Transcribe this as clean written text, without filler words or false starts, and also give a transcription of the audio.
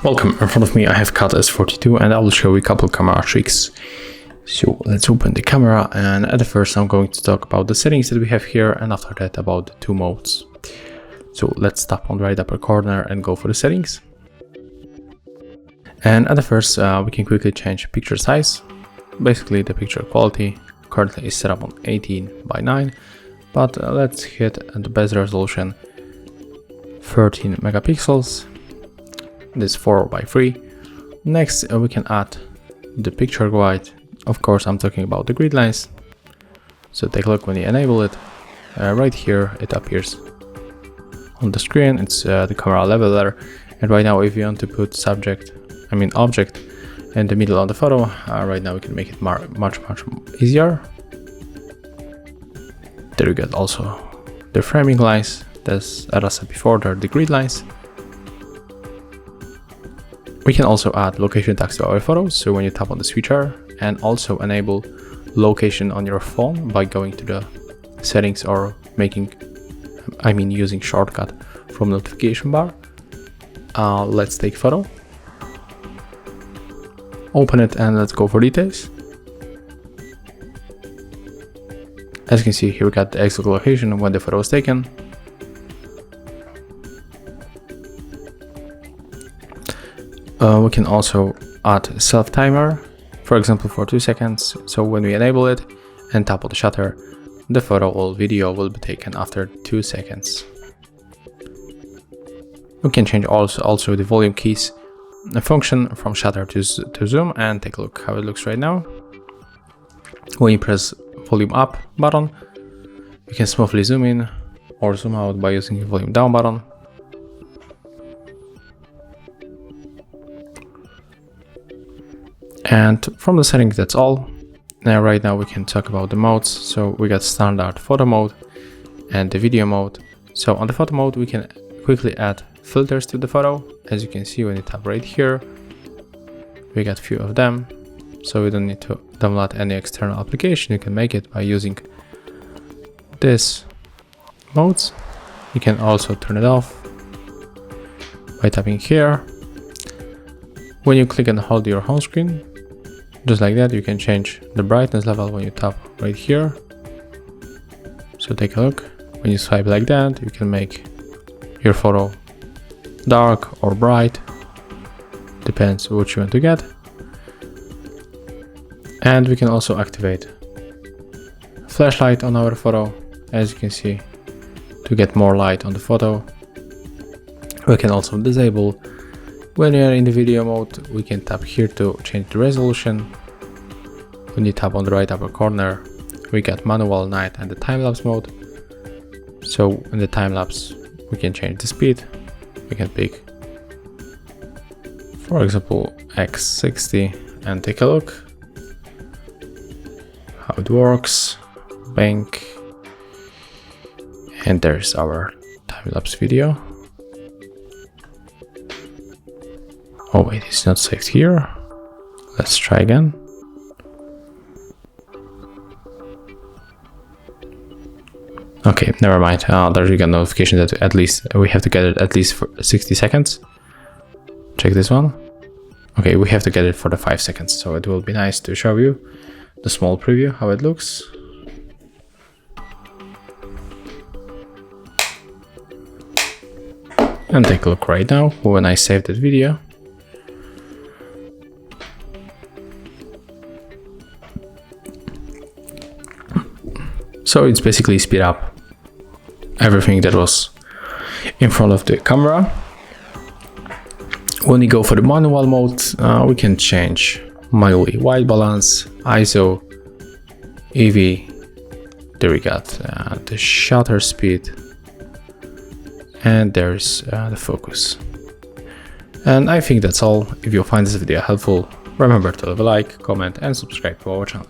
Welcome, in front of me I have CAT S42 and I will show you a couple camera tricks. So let's open the camera, and at the first I'm going to talk about the settings that we have here, and after that about the two modes. So let's tap on the right upper corner and go for the settings. And at the first we can quickly change picture size. Basically the picture quality currently is set up on 18:9, but let's hit the best resolution 13 megapixels. This 4:3. Next we can add the picture guide. Of course I'm talking about the grid lines. So take a look when you enable it. Right here it appears on the screen. It's the camera leveler, and right now if you want to put object in the middle of the photo, right now we can make it much easier. There you get also the framing lines. As I said before, they're the grid lines. We can also add location tags to our photos, so when you tap on the switcher, and also enable location on your phone by going to the settings or using shortcut from notification bar. Let's take photo, open it, and let's go for details. As you can see here, we got the exact location when the photo was taken. We can also add self timer, for example for 2 seconds. So when we enable it and tap on the shutter, the photo or video will be taken after 2 seconds. We can change also the volume keys function from shutter to zoom, and take a look how it looks right now. When you press volume up button, you can smoothly zoom in or zoom out by using the volume down button. And from the settings, that's all. Now right now we can talk about the modes. So we got standard photo mode and the video mode. So on the photo mode we can quickly add filters to the photo. As you can see when you tap right here, we got a few of them. So we don't need to download any external application. You can make it by using this modes. You can also turn it off by tapping here. When you click and hold your home screen, just like that, you can change the brightness level when you tap right here. So take a look. When you swipe like that, you can make your photo dark or bright, depends what you want to get. And we can also activate flashlight on our photo, as you can see, to get more light on the photo. We can also disable. When you are in the video mode, we can tap here to change the resolution. When you tap on the right upper corner, we got manual, night, and the time-lapse mode. So in the time-lapse, we can change the speed. We can pick, for example, X60, and take a look how it works. Bank, and there's our time-lapse video. Oh wait, it's not saved here. Let's try again. Okay, never mind. There you got notification that at least we have to get it at least for 60 seconds. Check this one. Okay, we have to get it for the 5 seconds. So it will be nice to show you the small preview how it looks. And take a look right now when I save that video. So it's basically speed up everything that was in front of the camera. When you go for the manual mode, we can change manually white balance, ISO, EV. There we got the shutter speed, and there's the focus. And I think that's all. If you find this video helpful, remember to leave a like, comment, and subscribe to our channel.